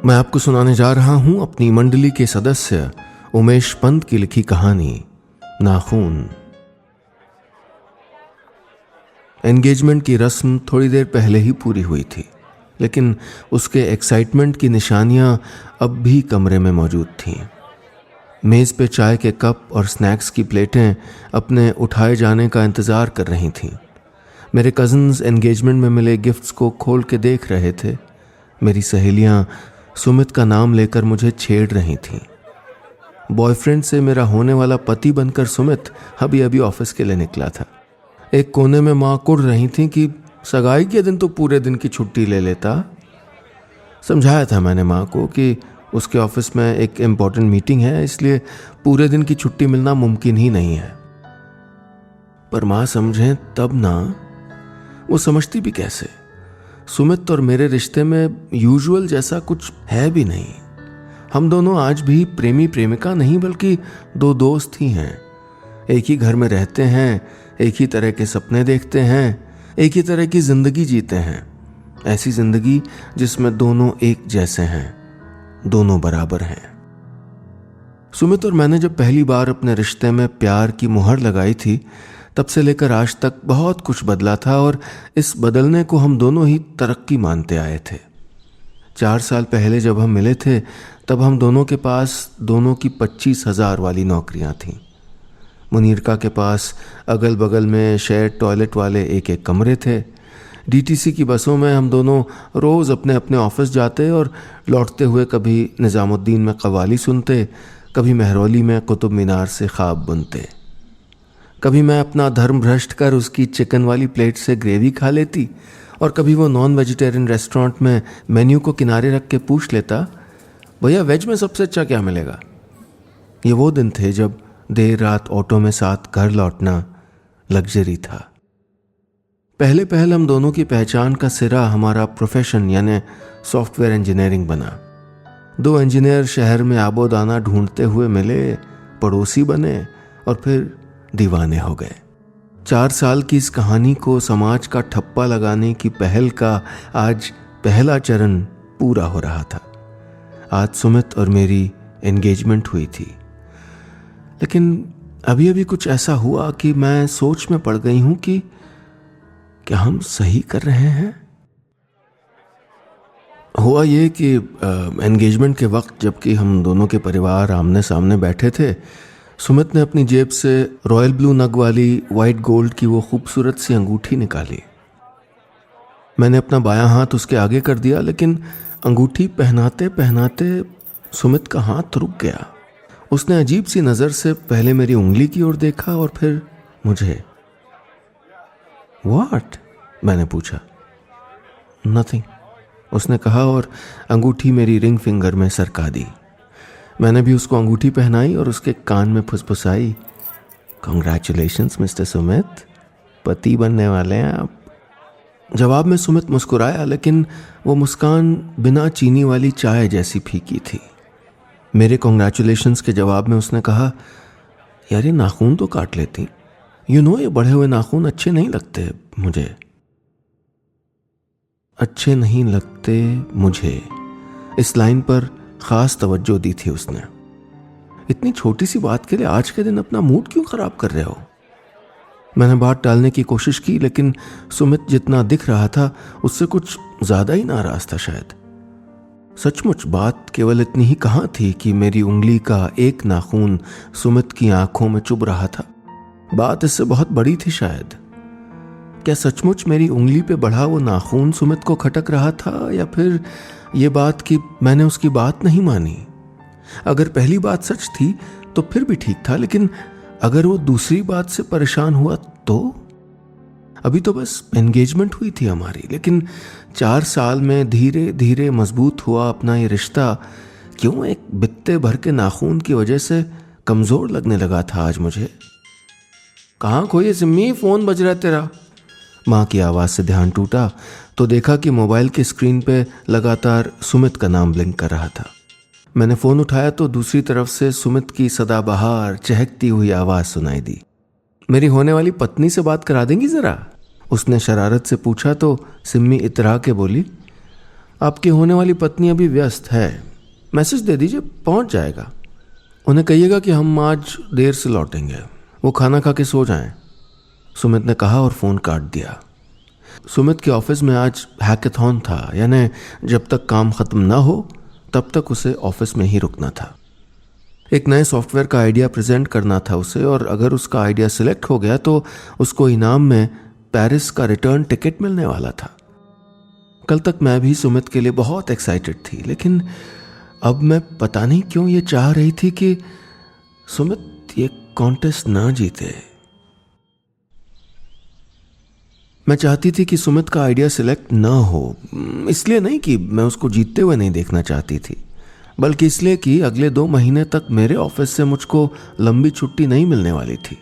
मैं आपको सुनाने जा रहा हूं अपनी मंडली के सदस्य उमेश पंत की लिखी कहानी नाखून। एंगेजमेंट की रस्म थोड़ी देर पहले ही पूरी हुई थी, लेकिन उसके एक्साइटमेंट की निशानियां अब भी कमरे में मौजूद थीं। मेज़ पे चाय के कप और स्नैक्स की प्लेटें अपने उठाए जाने का इंतज़ार कर रही थीं। मेरे कज़न्स एंगेजमेंट में मिले गिफ्ट्स को खोल के देख रहे थे। मेरी सहेलियां सुमित का नाम लेकर मुझे छेड़ रही थीं। बॉयफ्रेंड से मेरा होने वाला पति बनकर सुमित अभी अभी ऑफिस के लिए निकला था। एक कोने में माँ कुढ़ रही थी कि सगाई के दिन तो पूरे दिन की छुट्टी ले लेता। समझाया था मैंने माँ को कि उसके ऑफिस में एक इम्पॉर्टेंट मीटिंग है, इसलिए पूरे दिन की छुट्टी मिलना मुमकिन ही नहीं है। पर माँ समझें तब ना, वो समझती भी कैसे। सुमित और मेरे रिश्ते में यूजुअल जैसा कुछ है भी नहीं। हम दोनों आज भी प्रेमी प्रेमिका नहीं बल्कि दो दोस्त ही हैं। एक ही घर में रहते हैं, एक ही तरह के सपने देखते हैं, एक ही तरह की जिंदगी जीते हैं। ऐसी जिंदगी जिसमें दोनों एक जैसे हैं, दोनों बराबर हैं। सुमित और मैंने जब पहली बार अपने रिश्ते में प्यार की मुहर लगाई थी, तब से लेकर आज तक बहुत कुछ बदला था और इस बदलने को हम दोनों ही तरक्की मानते आए थे। 4 साल पहले जब हम मिले थे, तब हम दोनों के पास दोनों की 25,000 वाली नौकरियां थीं। मुनीरका के पास अगल बगल में शेयर टॉयलेट वाले एक एक कमरे थे। डीटीसी की बसों में हम दोनों रोज़ अपने अपने ऑफिस जाते और लौटते हुए कभी निज़ामुद्दीन में कव्वाली सुनते, कभी मेहरौली में कुतुब मीनार से ख्वाब बुनते। कभी मैं अपना धर्म भ्रष्ट कर उसकी चिकन वाली प्लेट से ग्रेवी खा लेती और कभी वो नॉन वेजिटेरियन रेस्टोरेंट में मेन्यू को किनारे रख के पूछ लेता, भैया वेज में सबसे अच्छा क्या मिलेगा। ये वो दिन थे जब देर रात ऑटो में साथ घर लौटना लग्जरी था। पहले पहल हम दोनों की पहचान का सिरा हमारा प्रोफेशन यानी सॉफ्टवेयर इंजीनियरिंग बना। 2 इंजीनियर शहर में आबोदाना ढूंढते हुए मिले, पड़ोसी बने और फिर दीवाने हो गए। 4 साल की इस कहानी को समाज का ठप्पा लगाने की पहल का आज पहला चरण पूरा हो रहा था। आज सुमित और मेरी एंगेजमेंट हुई थी, लेकिन अभी अभी कुछ ऐसा हुआ कि मैं सोच में पड़ गई हूं कि क्या हम सही कर रहे हैं। हुआ ये कि एंगेजमेंट के वक्त जबकि हम दोनों के परिवार आमने सामने बैठे थे, सुमित ने अपनी जेब से रॉयल ब्लू नग वाली वाइट गोल्ड की वो खूबसूरत सी अंगूठी निकाली। मैंने अपना बायां हाथ उसके आगे कर दिया, लेकिन अंगूठी पहनाते पहनाते सुमित का हाथ रुक गया। उसने अजीब सी नज़र से पहले मेरी उंगली की ओर देखा और फिर मुझे। व्हाट? मैंने पूछा। नथिंग, उसने कहा और अंगूठी मेरी रिंग फिंगर में सरका दी। मैंने भी उसको अंगूठी पहनाई और उसके कान में फुसफुसाई, कांग्रेचुलेशंस मिस्टर सुमित, पति बनने वाले हैं आप। जवाब में सुमित मुस्कुराया, लेकिन वो मुस्कान बिना चीनी वाली चाय जैसी फीकी थी। मेरे कांग्रेचुलेशंस के जवाब में उसने कहा, यार ये नाखून तो काट लेती। ये बढ़े हुए नाखून अच्छे नहीं लगते मुझे। अच्छे नहीं लगते मुझे, इस लाइन पर खास तवज्जो दी थी उसने। इतनी छोटी सी बात के लिए आज के दिन अपना मूड क्यों खराब कर रहे हो। मैंने बात टालने की कोशिश की, लेकिन सुमित जितना दिख रहा था उससे कुछ ज्यादा ही नाराज था शायद। सचमुच बात केवल इतनी ही कहाँ थी कि मेरी उंगली का एक नाखून सुमित की आंखों में चुभ रहा था। बात इससे बहुत बड़ी थी शायद। क्या सचमुच मेरी उंगली पे बढ़ा वो नाखून सुमित को खटक रहा था, या फिर ये बात कि मैंने उसकी बात नहीं मानी। अगर पहली बात सच थी तो फिर भी ठीक था, लेकिन अगर वो दूसरी बात से परेशान हुआ तो। अभी तो बस एंगेजमेंट हुई थी हमारी, लेकिन 4 साल में धीरे धीरे मजबूत हुआ अपना ये रिश्ता क्यों एक बित्ते भर के नाखून की वजह से कमजोर लगने लगा था आज मुझे। कहाँ खोई सिम्मी, फोन बज रहा है तेरा। माँ की आवाज से ध्यान टूटा तो देखा कि मोबाइल की स्क्रीन पे लगातार सुमित का नाम ब्लिंक कर रहा था। मैंने फोन उठाया तो दूसरी तरफ से सुमित की सदाबहार चहकती हुई आवाज सुनाई दी। मेरी होने वाली पत्नी से बात करा देंगी जरा, उसने शरारत से पूछा तो सिम्मी इतरा के बोली, आपकी होने वाली पत्नी अभी व्यस्त है, मैसेज दे दीजिए, पहुंच जाएगा। उन्हें कहिएगा कि हम आज देर से लौटेंगे, वो खाना खा के सो जाएं। सुमित ने कहा और फ़ोन काट दिया। सुमित के ऑफिस में आज हैकेथॉन था, यानी जब तक काम ख़त्म ना हो तब तक उसे ऑफिस में ही रुकना था। एक नए सॉफ्टवेयर का आइडिया प्रेजेंट करना था उसे, और अगर उसका आइडिया सिलेक्ट हो गया तो उसको इनाम में पेरिस का रिटर्न टिकट मिलने वाला था। कल तक मैं भी सुमित के लिए बहुत एक्साइटेड थी, लेकिन अब मैं पता नहीं क्यों ये चाह रही थी कि सुमित ये कॉन्टेस्ट ना जीते। मैं चाहती थी कि सुमित का आइडिया सिलेक्ट ना हो, इसलिए नहीं कि मैं उसको जीतते हुए नहीं देखना चाहती थी, बल्कि इसलिए कि अगले 2 महीने तक मेरे ऑफिस से मुझको लंबी छुट्टी नहीं मिलने वाली थी।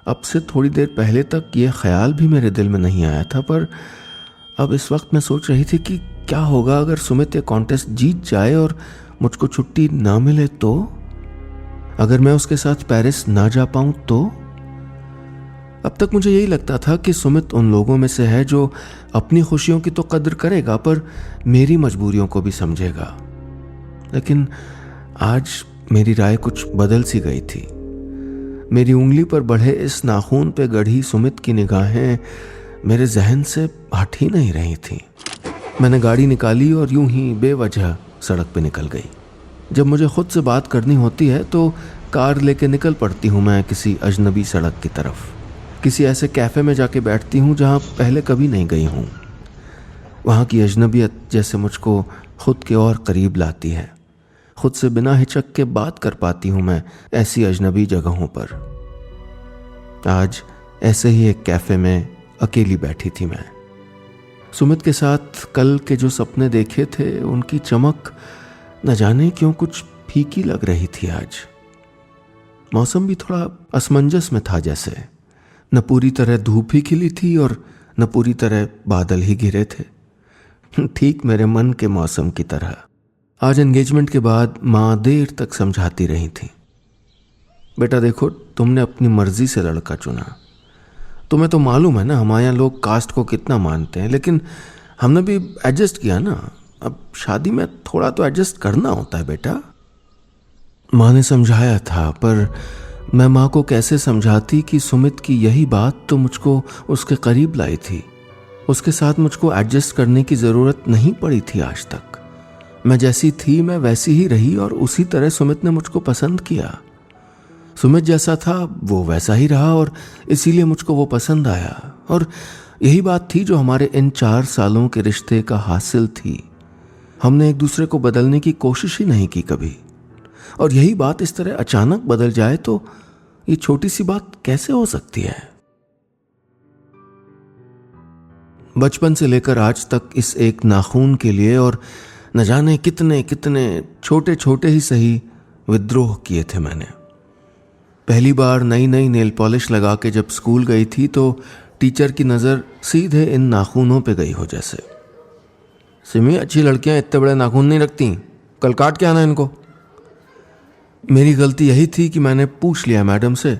अब से थोड़ी देर पहले तक ये ख्याल भी मेरे दिल में नहीं आया था, पर अब इस वक्त मैं सोच रही थी कि क्या होगा अगर सुमित ये कॉन्टेस्ट जीत जाए और मुझको छुट्टी ना मिले तो? अगर मैं उसके साथ पेरिस ना जा पाऊं तो? अब तक मुझे यही लगता था कि सुमित उन लोगों में से है जो अपनी खुशियों की तो कद्र करेगा पर मेरी मजबूरियों को भी समझेगा। लेकिन आज मेरी राय कुछ बदल सी गई थी। मेरी उंगली पर बढ़े इस नाखून पे गढ़ी सुमित की निगाहें मेरे जहन से हट ही नहीं रही थी। मैंने गाड़ी निकाली और यूं ही बेवजह सड़क पे निकल गई। जब मुझे खुद से बात करनी होती है तो कार लेके निकल पड़ती हूँ मैं किसी अजनबी सड़क की तरफ। किसी ऐसे कैफ़े में जाके बैठती हूँ जहाँ पहले कभी नहीं गई हूँ। वहाँ की अजनबियत जैसे मुझको खुद के और करीब लाती है। खुद से बिना हिचक के बात कर पाती हूँ मैं ऐसी अजनबी जगहों पर। आज ऐसे ही एक कैफ़े में अकेली बैठी थी मैं। सुमित के साथ कल के जो सपने देखे थे उनकी चमक न जाने क्यों कुछ फीकी लग रही थी आज। मौसम भी थोड़ा असमंजस में था, जैसे न पूरी तरह धूप ही खिली थी और न पूरी तरह बादल ही घिरे थे, ठीक मेरे मन के मौसम की तरह। आज एंगेजमेंट के बाद माँ देर तक समझाती रही थी, बेटा देखो तुमने अपनी मर्जी से लड़का चुना, तुम्हें तो मालूम है ना हमारे यहाँ लोग कास्ट को कितना मानते हैं, लेकिन हमने भी एडजस्ट किया ना, अब शादी में थोड़ा तो एडजस्ट करना होता है बेटा। माँ ने समझाया था, पर मैं माँ को कैसे समझाती कि सुमित की यही बात तो मुझको उसके करीब लाई थी। उसके साथ मुझको एडजस्ट करने की ज़रूरत नहीं पड़ी थी आज तक। मैं जैसी थी मैं वैसी ही रही और उसी तरह सुमित ने मुझको पसंद किया। सुमित जैसा था वो वैसा ही रहा और इसीलिए मुझको वो पसंद आया। और यही बात थी जो हमारे इन 4 सालों के रिश्ते का हासिल थी। हमने एक दूसरे को बदलने की कोशिश ही नहीं की कभी। और यही बात इस तरह अचानक बदल जाए तो ये छोटी सी बात कैसे हो सकती है? बचपन से लेकर आज तक इस एक नाखून के लिए और न जाने कितने कितने छोटे छोटे ही सही विद्रोह किए थे मैंने। पहली बार नई नई नेल पॉलिश लगा के जब स्कूल गई थी तो टीचर की नज़र सीधे इन नाखूनों पे गई हो जैसे। सिमी, अच्छी लड़कियां इतने बड़े नाखून नहीं रखती, कल काट के आना इनको। मेरी गलती यही थी कि मैंने पूछ लिया मैडम से,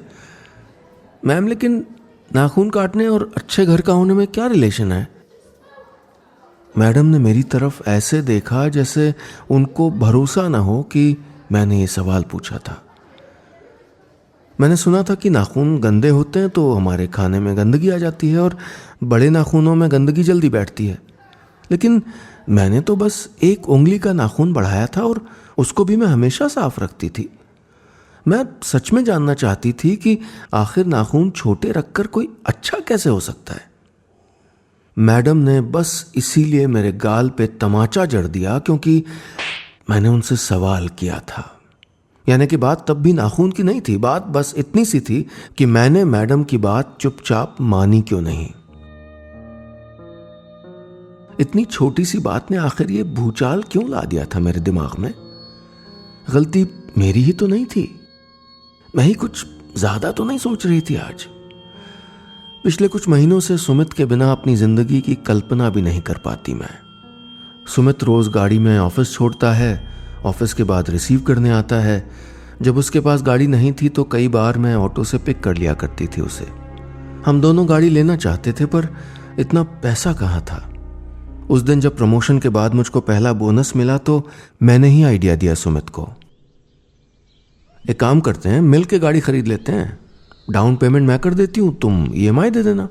मैम लेकिन नाखून काटने और अच्छे घर का होने में क्या रिलेशन है? मैडम ने मेरी तरफ ऐसे देखा जैसे उनको भरोसा ना हो कि मैंने ये सवाल पूछा था। मैंने सुना था कि नाखून गंदे होते हैं तो हमारे खाने में गंदगी आ जाती है और बड़े नाखूनों में गंदगी जल्दी बैठती है, लेकिन मैंने तो बस एक उंगली का नाखून बढ़ाया था और उसको भी मैं हमेशा साफ रखती थी। मैं सच में जानना चाहती थी कि आखिर नाखून छोटे रखकर कोई अच्छा कैसे हो सकता है। मैडम ने बस इसीलिए मेरे गाल पे तमाचा जड़ दिया क्योंकि मैंने उनसे सवाल किया था। यानी कि बात तब भी नाखून की नहीं थी, बात बस इतनी सी थी कि मैंने मैडम की बात चुपचाप मानी क्यों नहीं। इतनी छोटी सी बात ने आखिर ये भूचाल क्यों ला दिया था मेरे दिमाग में? गलती मेरी ही तो नहीं थी, मैं ही कुछ ज्यादा तो नहीं सोच रही थी आज। पिछले कुछ महीनों से सुमित के बिना अपनी जिंदगी की कल्पना भी नहीं कर पाती मैं। सुमित रोज गाड़ी में ऑफिस छोड़ता है, ऑफिस के बाद रिसीव करने आता है। जब उसके पास गाड़ी नहीं थी तो कई बार मैं ऑटो से पिक कर लिया करती थी उसे। हम दोनों गाड़ी लेना चाहते थे पर इतना पैसा कहाँ था। उस दिन जब प्रमोशन के बाद मुझको पहला बोनस मिला तो मैंने ही आइडिया दिया सुमित को, एक काम करते हैं, मिल के गाड़ी खरीद लेते हैं, डाउन पेमेंट मैं कर देती हूं, तुम ईएमआई दे देना।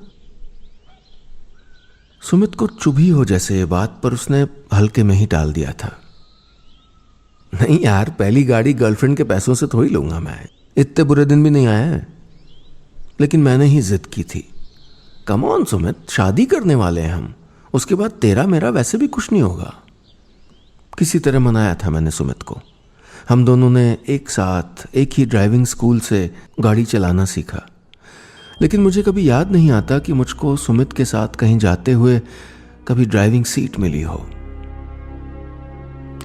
सुमित को चुभी हो जैसे ये बात, पर उसने हल्के में ही टाल दिया था। नहीं यार, पहली गाड़ी गर्लफ्रेंड के पैसों से थोड़ी लूंगा मैं, इतने बुरे दिन भी नहीं आए हैं। लेकिन मैंने ही जिद की थी, कम ऑन सुमित, शादी करने वाले हैं हम, उसके बाद तेरा मेरा वैसे भी कुछ नहीं होगा। किसी तरह मनाया था मैंने सुमित को। हम दोनों ने एक साथ एक ही ड्राइविंग स्कूल से गाड़ी चलाना सीखा। लेकिन मुझे कभी याद नहीं आता कि मुझको सुमित के साथ कहीं जाते हुए कभी ड्राइविंग सीट मिली हो।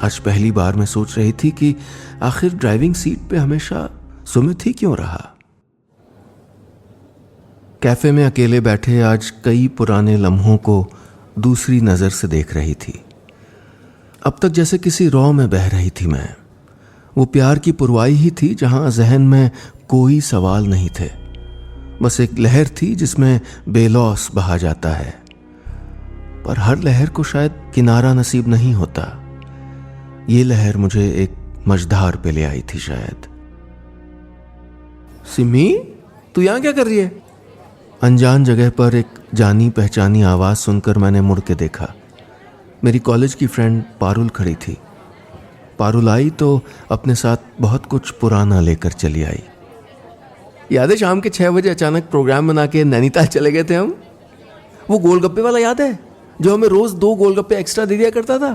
आज पहली बार मैं सोच रही थी कि आखिर ड्राइविंग सीट पे हमेशा सुमित ही क्यों रहा। कैफे में अकेले बैठे आज कई पुराने लम्हों को दूसरी नजर से देख रही थी। अब तक जैसे किसी रॉ में बह रही थी मैं। वो प्यार की पुरवाई ही थी जहां जहन में कोई सवाल नहीं थे, बस एक लहर थी जिसमें बेलौस बहा जाता है, पर हर लहर को शायद किनारा नसीब नहीं होता। ये लहर मुझे एक मझधार पे ले आई थी शायद। सिमी, तू यहां क्या कर रही है? अनजान जगह पर एक जानी पहचानी आवाज सुनकर मैंने मुड़ के देखा। मेरी कॉलेज की फ्रेंड पारुल खड़ी थी। पारुल आई तो अपने साथ बहुत कुछ पुराना लेकर चली आई। याद है शाम के 6 बजे अचानक प्रोग्राम बना के नैनीताल चले गए थे हम? वो गोलगप्पे वाला याद है जो हमें रोज 2 गोलगप्पे एक्स्ट्रा दे दिया करता था?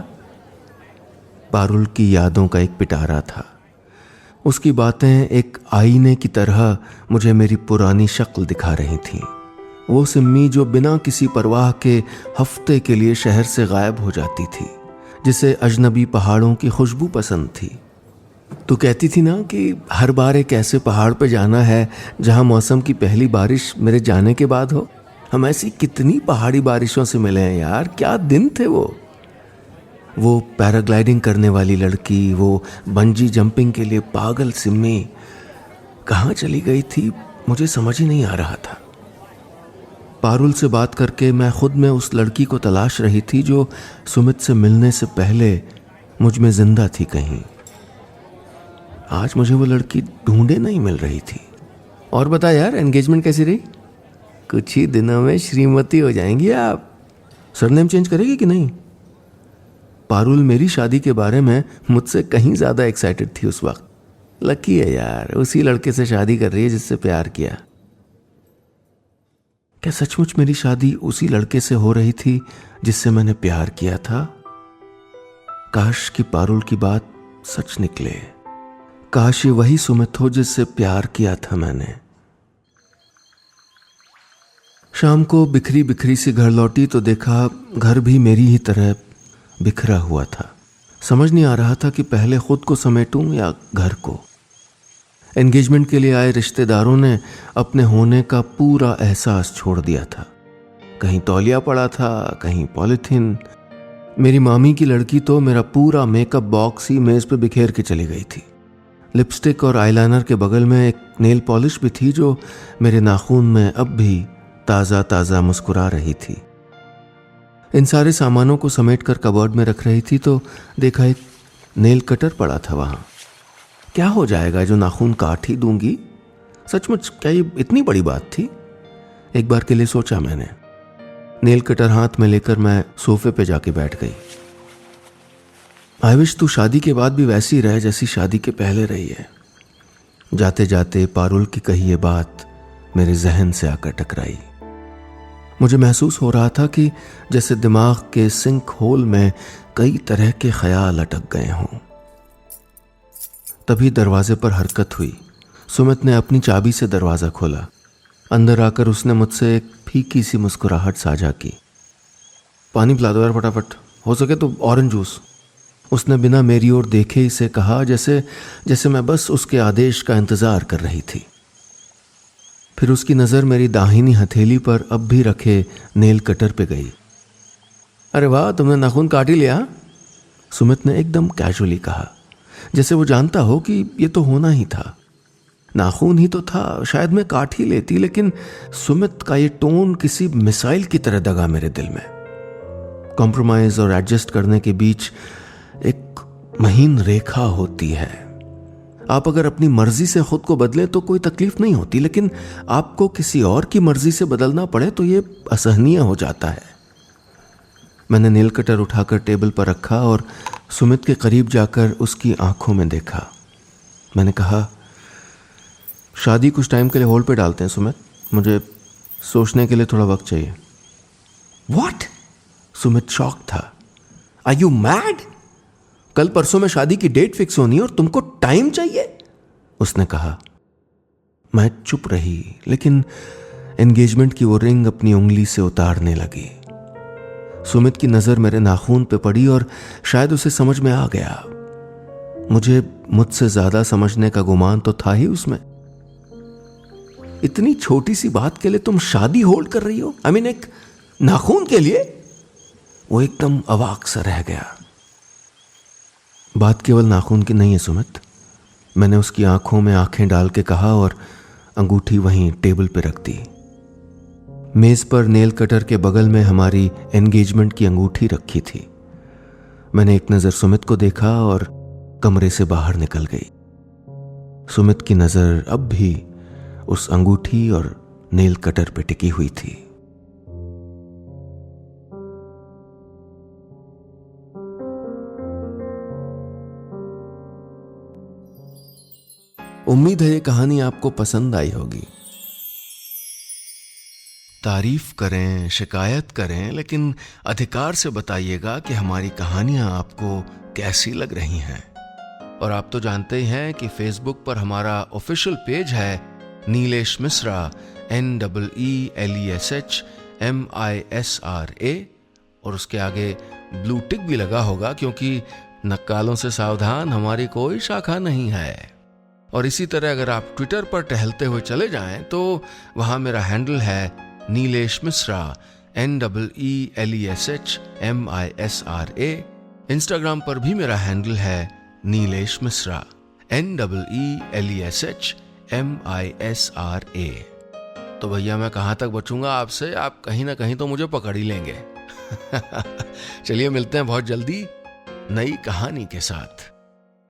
पारुल की यादों का एक पिटारा था। उसकी बातें एक आईने की तरह मुझे मेरी पुरानी शक्ल दिखा रही थीं। वो सिम्मी जो बिना किसी परवाह के हफ्ते के लिए शहर से गायब हो जाती थी, जिसे अजनबी पहाड़ों की खुशबू पसंद थी। तो कहती थी ना कि हर बार एक ऐसे पहाड़ पे जाना है जहां मौसम की पहली बारिश मेरे जाने के बाद हो। हम ऐसी कितनी पहाड़ी बारिशों से मिले हैं यार, क्या दिन थे वो पैराग्लाइडिंग करने वाली लड़की, वो बंजी जंपिंग के लिए पागल सिम्मी कहाँ चली गई थी, मुझे समझ ही नहीं आ रहा था। पारुल से बात करके मैं खुद में उस लड़की को तलाश रही थी जो सुमित से मिलने से पहले मुझ में जिंदा थी कहीं। आज मुझे वो लड़की ढूंढे नहीं मिल रही थी। और बता यार, एंगेजमेंट कैसी रही? कुछ ही दिनों में श्रीमती हो जाएंगी आप। सरनेम चेंज करेगी कि नहीं? पारुल मेरी शादी के बारे में मुझसे कहीं ज्यादा एक्साइटेड थी उस वक्त। लकी है यार, उसी लड़के से शादी कर रही है जिससे प्यार किया। क्या सचमुच मेरी शादी उसी लड़के से हो रही थी जिससे मैंने प्यार किया था? काश कि पारुल की बात सच निकले। काश ये वही सुमित हो जिससे प्यार किया था मैंने। शाम को बिखरी बिखरी सी घर लौटी तो देखा घर भी मेरी ही तरह बिखरा हुआ था। समझ नहीं आ रहा था कि पहले खुद को समेटूं या घर को। एंगेजमेंट के लिए आए रिश्तेदारों ने अपने होने का पूरा एहसास छोड़ दिया था। कहीं तौलिया पड़ा था, कहीं पॉलिथीन। मेरी मामी की लड़की तो मेरा पूरा मेकअप बॉक्स ही मेज पे बिखेर के चली गई थी। लिपस्टिक और आईलाइनर के बगल में एक नेल पॉलिश भी थी जो मेरे नाखून में अब भी ताज़ा ताज़ा मुस्कुरा रही थी। इन सारे सामानों को समेटकर कबर्ड में रख रही थी तो देखा एक नेल कटर पड़ा था वहां। क्या हो जाएगा जो नाखून काट ही दूंगी? सचमुच क्या ये इतनी बड़ी बात थी? एक बार के लिए सोचा मैंने। नेल कटर हाथ में लेकर मैं सोफे पे जाके बैठ गई। आई विश तू शादी के बाद भी वैसी रहे जैसी शादी के पहले रही है। जाते जाते पारुल की कही ये बात मेरे जहन से आकर टकराई। मुझे महसूस हो रहा था कि जैसे दिमाग के सिंक होल में कई तरह के ख्याल अटक गए हों। तभी दरवाजे पर हरकत हुई। सुमित ने अपनी चाबी से दरवाजा खोला। अंदर आकर उसने मुझसे एक फीकी सी मुस्कुराहट साझा की। पानी पिला दो यार फटाफट, हो सके तो ऑरेंज जूस। उसने बिना मेरी ओर देखे ही से कहा, जैसे मैं बस उसके आदेश का इंतजार कर रही थी। फिर उसकी नज़र मेरी दाहिनी हथेली पर अब भी रखे नेल कटर पे गई। अरे वाह, तुमने नाखून काट ही लिया? सुमित ने एकदम कैजुअली कहा, जैसे वो जानता हो कि ये तो होना ही था। नाखून ही तो था, शायद मैं काट ही लेती, लेकिन सुमित का ये टोन किसी मिसाइल की तरह दगा मेरे दिल में। कॉम्प्रोमाइज और एडजस्ट करने के बीच एक महीन रेखा होती है। आप अगर अपनी मर्जी से खुद को बदलें तो कोई तकलीफ नहीं होती, लेकिन आपको किसी और की मर्जी से बदलना पड़े तो ये असहनीय हो जाता है। मैंने नेल कटर उठाकर टेबल पर रखा और सुमित के करीब जाकर उसकी आंखों में देखा। मैंने कहा, शादी कुछ टाइम के लिए होल्ड पे डालते हैं सुमित, मुझे सोचने के लिए थोड़ा वक्त चाहिए। व्हाट? सुमित शॉक था। Are you mad? कल परसों में शादी की डेट फिक्स होनी है और तुमको टाइम चाहिए, उसने कहा। मैं चुप रही, लेकिन एंगेजमेंट की वो रिंग अपनी उंगली से उतारने लगी। सुमित की नजर मेरे नाखून पे पड़ी और शायद उसे समझ में आ गया। मुझे मुझसे ज्यादा समझने का गुमान तो था ही उसमें। इतनी छोटी सी बात के लिए तुम शादी होल्ड कर रही हो? आई मीन एक नाखून के लिए? वो एकदम अवाक सा रह गया। बात केवल नाखून की नहीं है सुमित, मैंने उसकी आंखों में आंखें डाल के कहा और अंगूठी वहीं टेबल पे रख दी। मेज पर नेल कटर के बगल में हमारी एंगेजमेंट की अंगूठी रखी थी। मैंने एक नजर सुमित को देखा और कमरे से बाहर निकल गई। सुमित की नजर अब भी उस अंगूठी और नेल कटर पे टिकी हुई थी। उम्मीद है ये कहानी आपको पसंद आई होगी। तारीफ करें, शिकायत करें, लेकिन अधिकार से बताइएगा कि हमारी कहानियां आपको कैसी लग रही हैं। और आप तो जानते ही हैं कि फेसबुक पर हमारा ऑफिशियल पेज है नीलेश मिश्रा, NEELESHMISRA, और उसके आगे ब्लू टिक भी लगा होगा, क्योंकि नक्कालों से सावधान हमारी कोई शाखा नहीं है। और इसी तरह अगर आप ट्विटर पर टहलते हुए चले जाएं तो वहां मेरा हैंडल है नीलेश मिश्रा, NEELESHMISRA। इंस्टाग्राम पर भी मेरा हैंडल है नीलेश मिश्रा, NEELESHMISRA। तो भैया मैं कहां तक बचूंगा आपसे, आप कहीं ना कहीं तो मुझे पकड़ ही लेंगे। चलिए मिलते हैं बहुत जल्दी नई कहानी के साथ।